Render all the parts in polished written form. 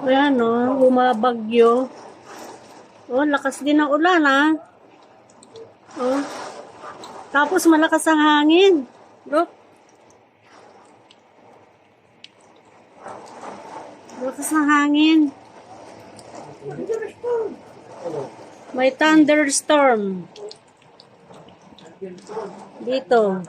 Ayan o, bumabagyo. Oh, lakas din ang ulan ah. Oh. Tapos malakas ang hangin. Look. Lakas ng hangin. May thunderstorm. Dito.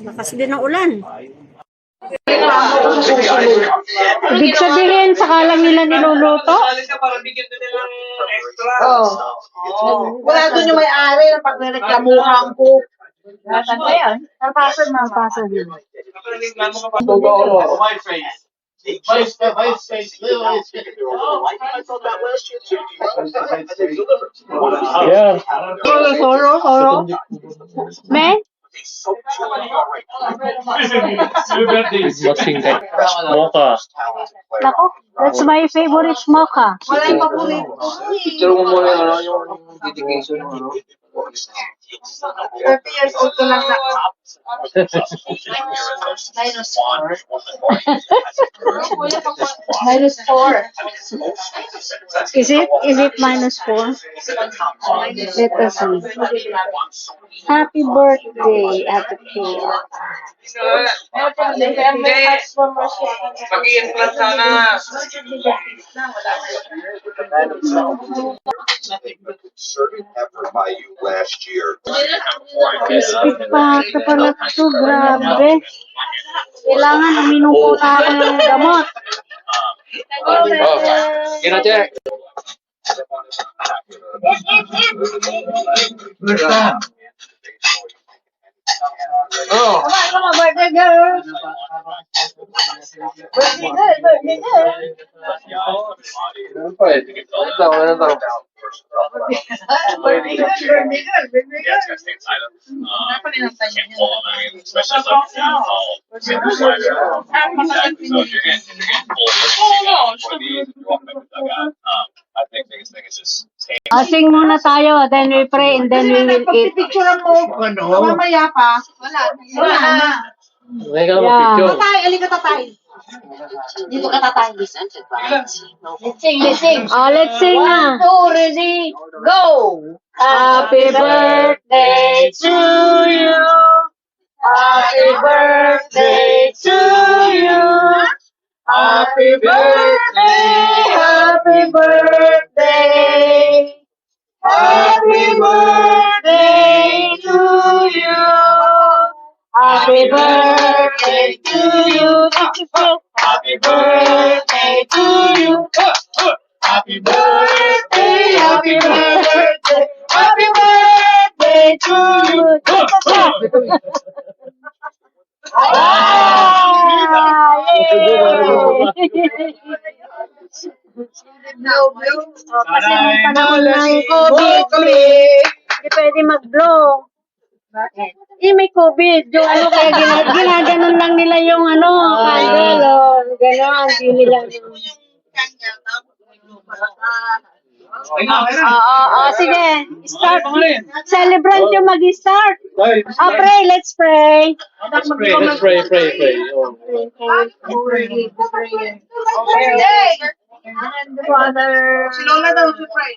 Lakas din ang ulan. Ibig sabihin, saka lang nila niluluto? Oo. Wala doon yung may-ari na pagreklamuhan ko. Nasaan ba yan? Napasan na. Paso din. Yeah. Soro. Me? Watching that mocha. Nako, that's my favorite mocha. Wala yung paborito ko. Picture mo muna yung dedication mo. 30 years old ko lang na. Minus 4. Minus 4. Is it minus 4? Let us see. Happy birthday, Ate Kay. Mag-i-implant sana. Concerted effort by you last year. Biscuit pa pala ito, grabe. Kailangan uminom po tayo ng gamot. Kina-check. Oh. Come on, birthday girl. Birthday girl, birthday girl. Ano pa eh? Ano daw? Birthday girl, birthday girl, birthday girl. Sing muna tayo, then we pray, and then we will eat. Picture mo. Mamaya pa. Wala na. May ka mag-picture. Tatay, alika tatay. Dito ka tatay. Let's sing, let's sing. Oh, let's sing na. 1, 2, ready, go! Happy birthday to you. Happy birthday to you. Happy birthday, happy birthday. Happy birthday to you. Happy birthday to you. Happy birthday to you. Happy birthday, happy birthday, happy birthday to you. Kasi nung panahon ng COVID, hindi pwede mag-blow. May COVID. Yung ano, kaya ginaganon lang nila yung candle. Ganon, hindi nila sige. Start. Celebrant yung mag-start. Pray. Let's pray. Let's pray. Oh. Father. Si Lola daw, si Fry.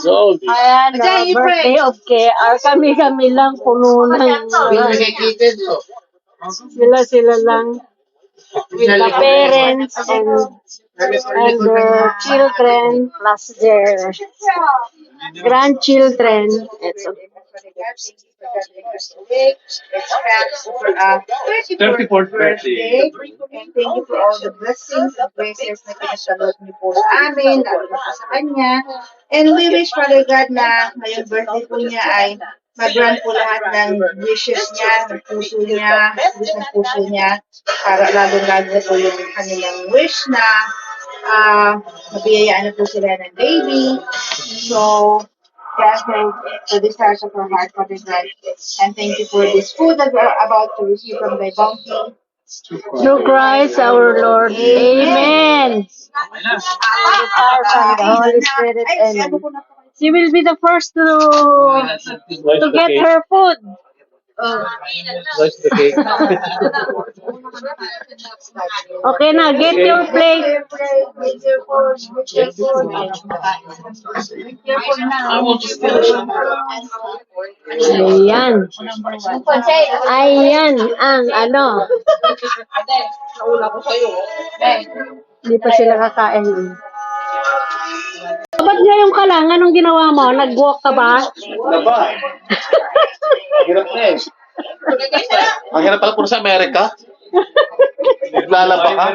So, Ayan, birthday of KR. Kami lang puno ng sila lang. With the parents and their children plus their grandchildren. It's okay. It's 34th birthday. And thank you for all the blessings and graces na pinasalot niyo po sa amin, lalo na po sa kanya. And we wish, Father God, na ngayong birthday po niya ay mag-grant po lahat ng wishes niya, ng puso niya, wish ng puso niya, para lalo-lalo po yung kanilang wish na mabiyayaan na po sila ng baby. So, grant her the desires of her heart, Father God. And thank you for this food that we're about to receive from thy bounty. Through Christ our Lord. Amen. The Holy Spirit. Amen. She will be the first to get her food. Where's the cake? Okay na, get your plate. Ayan. Ayan ang ano. Hindi pa sila kakain. Ba't ngayong ka lang? Anong ginawa mo? Nag-walk ka ba? Laba. Hirap na eh. Ang hirap pala po sa Amerika. Naglalaba ka?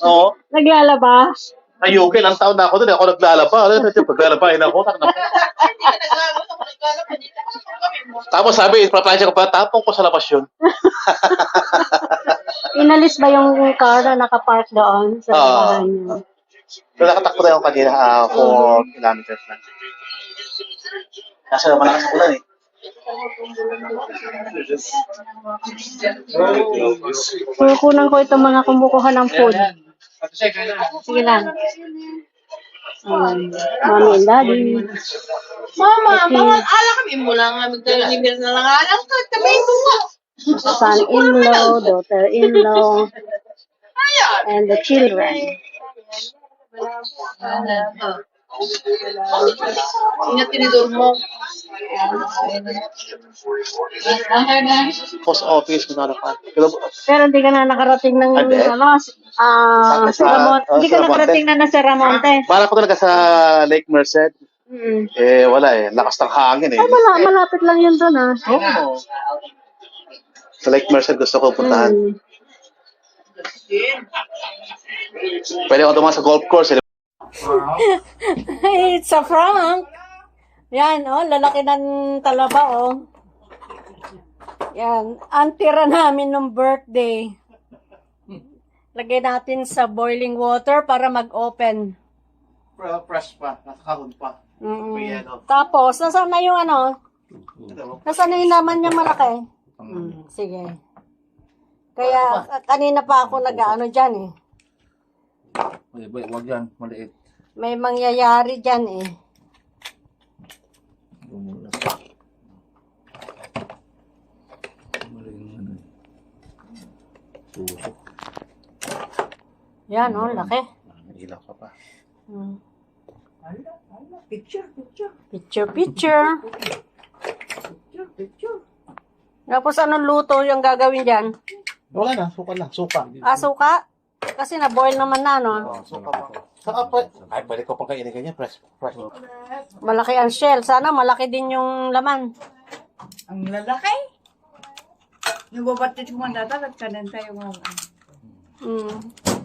Oo. Naglalaba? Ay, UK, ilang taon na ako doon. Ako naglalaba. Paglalabahin ako. Tapos sabi, papansya ko pa, tapong ko sa labas yun. Inalis ba yung car na nakapark doon sa bahay niyo? So, nakatakbo na yung kanina 4 kilometers lang. Kasi malakas ang ulan eh. So, kunan ko itong mga kumukuha ng food. Sige lang. Mommy and Daddy. Mama, bawal ala kami mula nga magtalimir na lang alang ka, kami bunga. Son-in-law, daughter-in-law, and the children. Ingat tinidor mo. Post office, kung ano pa. Pero hindi ka na nakarating ng Hindi. sa Ramonte. Hindi ka nakarating na sa Ramonte. Para ko talaga sa Lake Merced. Eh, wala eh. Lakas ng hangin eh. Ay, malapit lang yun doon Oo. Sa Lake Merced gusto ko puntahan. Pwede ako dumaan sa golf course eh. It's a prank. Yan, lalaki ng talaba, Yan, ang tira namin nung birthday. Lagay natin sa boiling water para mag-open. Fresh pa. Nakakahon pa. Tapos, nasaan na yung nasaan na yung laman niya malaki? Sige. Kaya, kanina pa ako nag-ano dyan Wag yan, maliit. May mangyayari dyan Yan, laki. Ilaw ka pa. Picture. Tapos anong luto yung gagawin dyan? Wala na, suka lang. Suka. Suka? Kasi na-boil naman na, Suka pa. Saka ay, pwede ko pang kainin ganyan. Fresh. Malaki ang shell. Sana malaki din yung laman. Ang lalaki. Yung babatit mo natalag ka na tayo mga.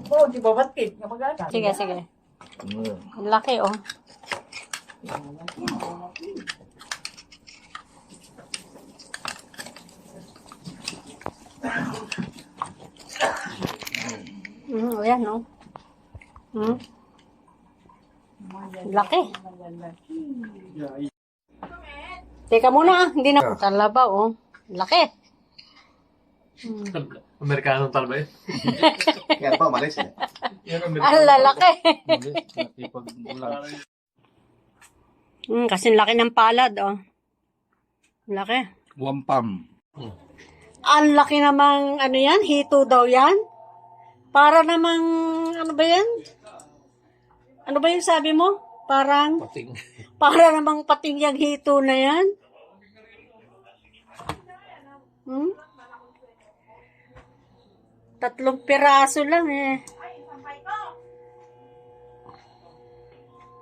Oo, di babatit. Sige. Ang laki, Ayan, Laki. Teka muna, hindi na. Talaba, Laki. Amerikano talba eh. Yan pa, malis eh. Ang lalaki. Kasi laki ng palad, Laki. Wampam. Ang laki namang, yan? Hito daw yan? Para namang, ano ba yan? Ano ba yung sabi mo? Parang, Pating. para namang pating yung hito na yan? 3 piraso lang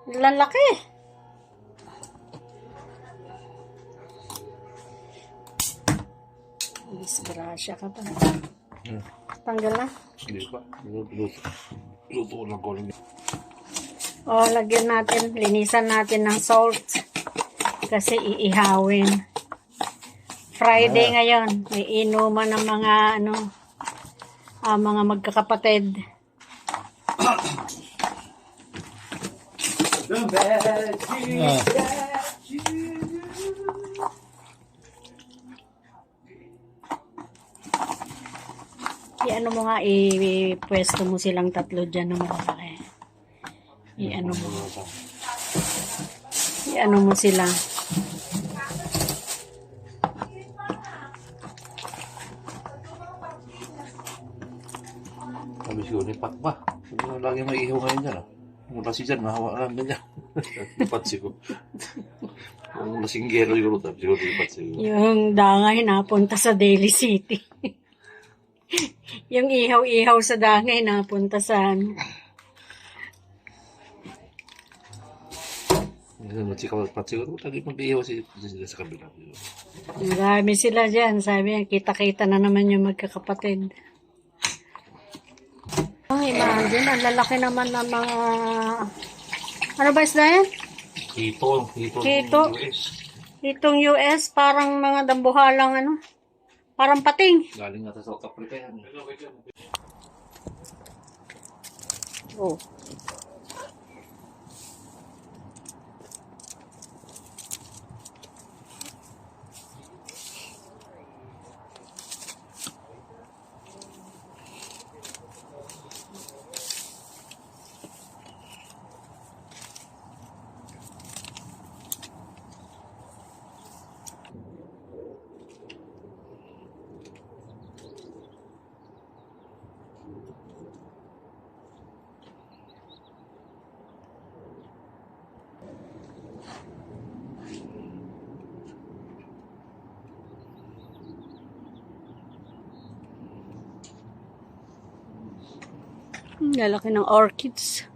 Lalaki. Disgrasya ka pa. Tanggal na. Hindi pa. Luto lang ko lang. Lagyan natin, linisan natin ng salt. Kasi iihawin. Friday ngayon. May inuman ng mga mga magkakapatid. I-ano mo nga, i-pwesto mo silang tatlo dyan na malalaki. I-ano mo. I-ano mo sila. Sabi siguro, lipat ba? Lagi may ihaw ngayon dyan. Mula si dyan, mahawa lang ganyan. Lipat siguro. Kung lasinggero siguro lipat siguro. Yung dangay napunta sa Daly City. Yung ihaw-ihaw sa dangay napunta sa Lipat siguro, lagi mag-ihaw sila sa kabila. Marami sila dyan. Sabi niya, kita-kita na naman yung magkakapatid. Oh, imagine, ang lalaki naman ng mga... Ano ba isda yan? Hito. Hito. Itong US, parang mga dambuhalang parang pating. Galing nga sa South Africa yan. Oh. Lalaki ng orchids.